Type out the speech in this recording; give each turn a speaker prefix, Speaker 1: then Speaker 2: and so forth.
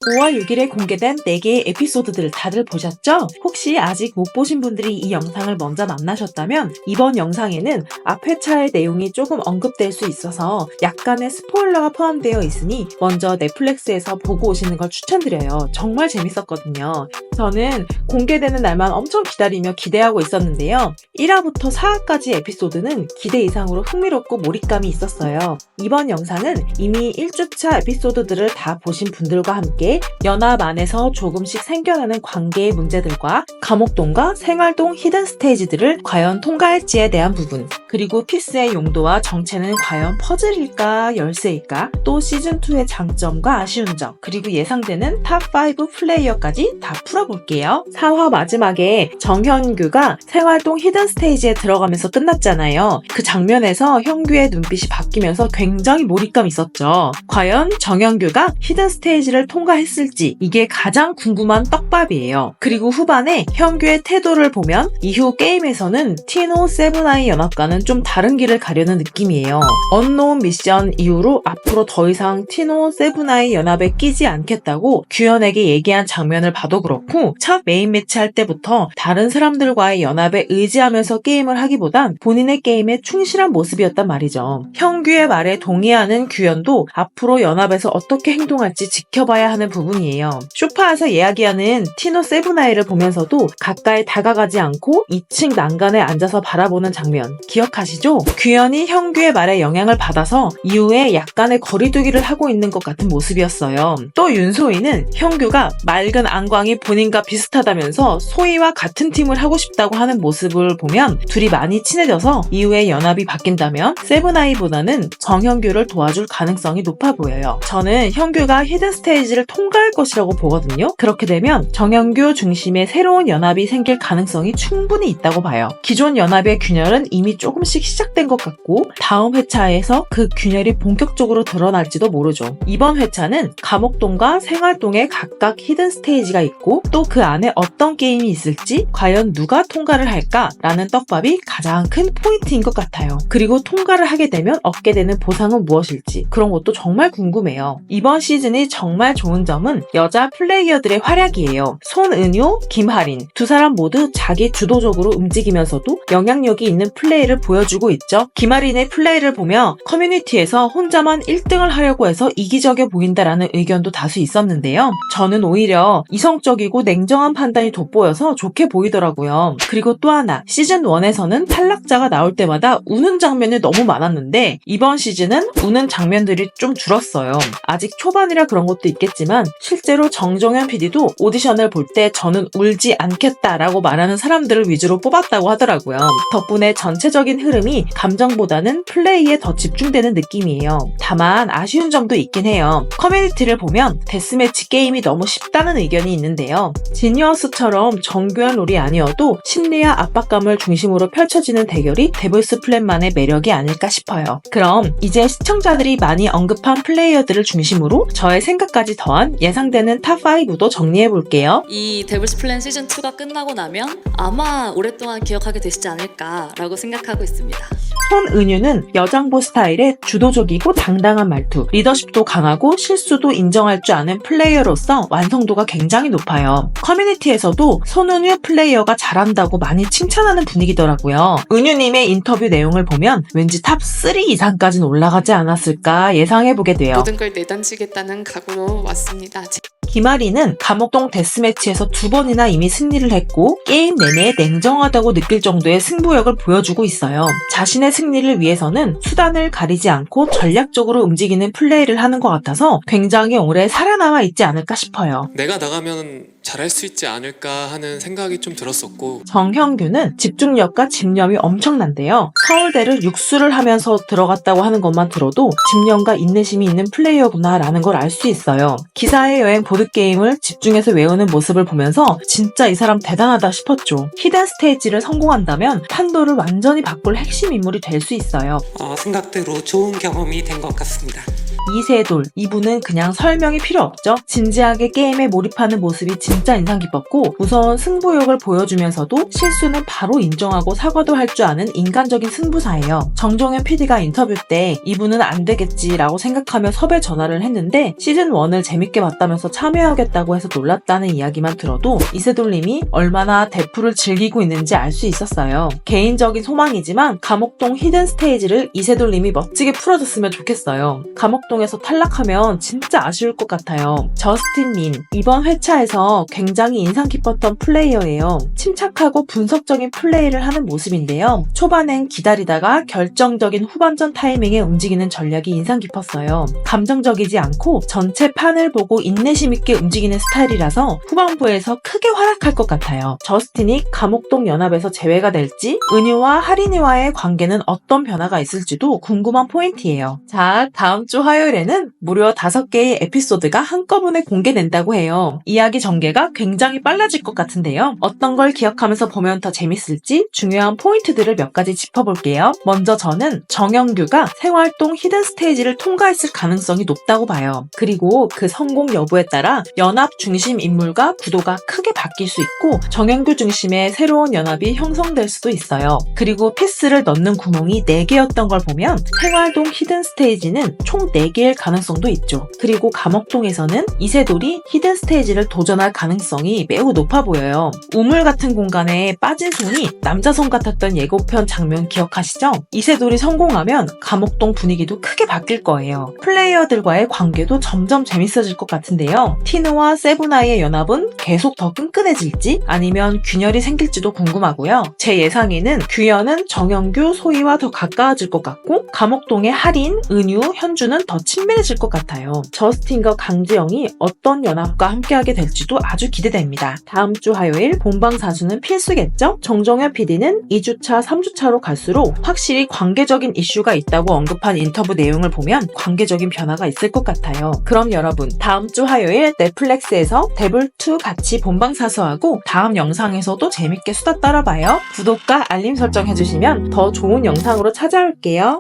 Speaker 1: 5월 6일에 공개된 4개의 에피소드들 다들 보셨죠? 혹시 아직 못 보신 분들이 이 영상을 먼저 만나셨다면 이번 영상에는 앞 회차의 내용이 조금 언급될 수 있어서 약간의 스포일러가 포함되어 있으니 먼저 넷플릭스에서 보고 오시는 걸 추천드려요. 정말 재밌었거든요. 저는 공개되는 날만 엄청 기다리며 기대하고 있었는데요. 1화부터 4화까지 에피소드는 기대 이상으로 흥미롭고 몰입감이 있었어요. 이번 영상은 이미 1주차 에피소드들을 다 보신 분들과 함께 연합 안에서 조금씩 생겨나는 관계의 문제들과 감옥동과 생활동 히든 스테이지들을 과연 통과할지에 대한 부분, 그리고 피스의 용도와 정체는 과연 퍼즐일까 열쇠일까, 또 시즌2의 장점과 아쉬운 점, 그리고 예상되는 탑5 플레이어까지 다 풀어볼게요. 4화 마지막에 정현규가 생활동 히든 스테이지에 들어가면서 끝났잖아요. 그 장면에서 현규의 눈빛이 바뀌면서 굉장히 몰입감 있었죠. 과연 정현규가 히든 스테이지를 통과했을지 이게 가장 궁금한 떡밥이에요. 그리고 후반에 현규의 태도를 보면 이후 게임에서는 티노 세븐아이 연합과는 좀 다른 길을 가려는 느낌이에요. 언노운 미션 이후로 앞으로 더 이상 티노 세븐아이 연합에 끼지 않겠다고 규현에게 얘기한 장면을 봐도 그렇고, 첫 메인 매치 할 때부터 다른 사람들과의 연합에 의지하면서 게임을 하기보단 본인의 게임에 충실한 모습이었단 말이죠. 현규의 말에 동의하는 규현도 앞으로 연합에서 어떻게 행동할지 지켜봐야 하는 부분이에요. 소파에서 이야기하는 티노 세븐아이를 보면서도 가까이 다가가지 않고 2층 난간에 앉아서 바라보는 장면 기억하시죠? 규현이 현규의 말에 영향을 받아서 이후에 약간의 거리두기를 하고 있는 것 같은 모습이었어요. 또 윤소희는 현규가 맑은 안광이 본인과 비슷하다면서 소희와 같은 팀을 하고 싶다고 하는 모습을 보면 둘이 많이 친해져서 이후에 연합이 바뀐다면 세븐아이보다는 정현규를 도와줄 가능성이 높아 보여요. 저는 현규가 히든 스테이지를 통과할 것이라고 보거든요. 그렇게 되면 정현규 중심의 새로운 연합이 생길 가능성이 충분히 있다고 봐요. 기존 연합의 균열은 이미 조금씩 시작된 것 같고 다음 회차에서 그 균열이 본격적으로 드러날지도 모르죠. 이번 회차는 감옥동과 생활동에 각각 히든 스테이지가 있고 또 그 안에 어떤 게임이 있을지 과연 누가 통과를 할까라는 떡밥이 가장 큰 포인트인 것 같아요. 그리고 통과를 하게 되면 얻게 되는 보상은 무엇일지 그런 것도 정말 궁금해요. 이번 시즌이 정말 좋은 점은 여자 플레이어들의 활약이에요. 손은효, 김하린 두 사람 모두 자기 주도적으로 움직이면서도 영향력이 있는 플레이를 보여주고 있죠. 김하린의 플레이를 보며 커뮤니티에서 혼자만 1등을 하려고 해서 이기적이어 보인다라는 의견도 다수 있었는데요. 저는 오히려 이성적이고 냉정한 판단이 돋보여서 좋게 보이더라고요. 그리고 또 하나, 시즌1에서는 탈락자가 나올 때마다 우는 장면이 너무 많았는데 이번 시즌은 우는 장면들이 좀 줄었어요. 아직 초반이라 그런 것도 있겠지만 실제로 정종현 PD도 오디션을 볼 때 저는 울지 않겠다라고 말하는 사람들을 위주로 뽑았다고 하더라고요. 덕분에 전체적인 흐름이 감정보다는 플레이에 더 집중되는 느낌이에요. 다만 아쉬운 점도 있긴 해요. 커뮤니티를 보면 데스매치 게임이 너무 쉽다는 의견이 있는데요. 지니어스처럼 정교한 롤이 아니어도 심리와 압박감을 중심으로 펼쳐지는 대결이 데블스 플랜만의 매력이 아닐까 싶어요. 그럼 이제 시청자들이 많이 언급한 플레이어들을 중심으로 저의 생각까지 더한 예상되는 탑5도 정리해볼게요.
Speaker 2: 이 데블스 플랜 시즌2가 끝나고 나면 아마 오랫동안 기억하게 되시지 않을까라고 생각하고 있습니다.
Speaker 1: 손은유는 여장부 스타일의 주도적이고 당당한 말투, 리더십도 강하고 실수도 인정할 줄 아는 플레이어로서 완성도가 굉장히 높아요. 커뮤니티에서도 손은유 플레이어가 잘한다고 많이 칭찬하는 분위기더라고요. 은유님의 인터뷰 내용을 보면 왠지 탑3 이상까지는 올라가지 않았을까 예상해보게 돼요.
Speaker 3: 모든 걸 내던지겠다는 각오로 왔습니다.
Speaker 1: 김아리는 감옥동 데스매치에서 2번이나 이미 승리를 했고 게임 내내 냉정하다고 느낄 정도의 승부욕을 보여주고 있어요. 자신의 승리를 위해서는 수단을 가리지 않고 전략적으로 움직이는 플레이를 하는 것 같아서 굉장히 오래 살아남아 있지 않을까 싶어요.
Speaker 4: 내가 나가면 잘할 수 있지 않을까 하는 생각이 좀 들었었고,
Speaker 1: 정현규는 집중력과 집념이 엄청난데요. 서울대를 육수를 하면서 들어갔다고 하는 것만 들어도 집념과 인내심이 있는 플레이어구나 라는 걸 알 수 있어요. 기사의 여행 보드게임을 집중해서 외우는 모습을 보면서 진짜 이 사람 대단하다 싶었죠. 히든 스테이지를 성공한다면 판도를 완전히 바꿀 핵심 인물이 될 수 있어요.
Speaker 5: 생각대로 좋은 경험이 된 것 같습니다.
Speaker 1: 이세돌, 이분은 그냥 설명이 필요 없죠. 진지하게 게임에 몰입하는 모습이 진짜 인상 깊었고 무서운 승부욕을 보여주면서도 실수는 바로 인정하고 사과도 할 줄 아는 인간적인 승부사예요. 정종현 PD가 인터뷰 때 이분은 안 되겠지라고 생각하며 섭외 전화를 했는데 시즌 1을 재밌게 봤다면서 참여하겠다고 해서 놀랐다는 이야기만 들어도 이세돌님이 얼마나 대프를 즐기고 있는지 알 수 있었어요. 개인적인 소망이지만 감옥동 히든 스테이지를 이세돌님이 멋지게 풀어줬으면 좋겠어요. 감옥동에서 탈락하면 진짜 아쉬울 것 같아요. 저스틴 민, 이번 회차에서 굉장히 인상 깊었던 플레이어예요. 침착하고 분석적인 플레이를 하는 모습인데요. 초반엔 기다리다가 결정적인 후반전 타이밍에 움직이는 전략이 인상 깊었어요. 감정적이지 않고 전체 판을 보고 인내심 있게 움직이는 스타일이라서 후반부에서 크게 활약할 것 같아요. 저스틴이 감옥동 연합에서 제외가 될지 은유와 하린이와의 관계는 어떤 변화가 있을지도 궁금한 포인트예요. 자, 다음 주 화요일에는 무려 5개의 에피소드가 한꺼번에 공개된다고 해요. 이야기 전개가 굉장히 빨라질 것 같은데요. 어떤 걸 기억하면서 보면 더 재밌을지 중요한 포인트들을 몇 가지 짚어볼게요. 먼저 저는 정영규가 생활동 히든 스테이지를 통과했을 가능성이 높다고 봐요. 그리고 그 성공 여부에 따라 연합 중심 인물과 구도가 크게 바뀔 수 있고 정영규 중심의 새로운 연합이 형성될 수도 있어요. 그리고 피스를 넣는 구멍이 4개였던 걸 보면 생활동 히든 스테이지는 총 4개일 가능성도 있죠. 그리고 감옥동에서는 이세돌이 히든 스테이지를 도전할 가능성이 매우 높아 보여요. 우물 같은 공간에 빠진 손이 남자 손 같았던 예고편 장면 기억하시죠? 이세돌이 성공하면 감옥동 분위기도 크게 바뀔 거예요. 플레이어들과의 관계도 점점 재밌어질 것 같은데요. 티누와 세븐아이의 연합은 계속 더 끈끈해질지 아니면 균열이 생길지도 궁금하고요. 제 예상에는 규현은 정영규, 소희와 더 가까워질 것 같고 감옥동의 하린, 은유, 현주는 더 친밀해질 것 같아요. 저스틴과 강지영이 어떤 연합과 함께하게 될지도 아주 기대됩니다. 다음 주 화요일 본방사수는 필수겠죠? 정종현 PD는 2주차, 3주차로 갈수록 확실히 관계적인 이슈가 있다고 언급한 인터뷰 내용을 보면 관계적인 변화가 있을 것 같아요. 그럼 여러분, 다음 주 화요일 넷플릭스에서 데블2 같이 본방사수하고 다음 영상에서도 재밌게 수다 떨어봐요. 구독과 알림 설정 해주시면 더 좋은 영상으로 찾아올게요.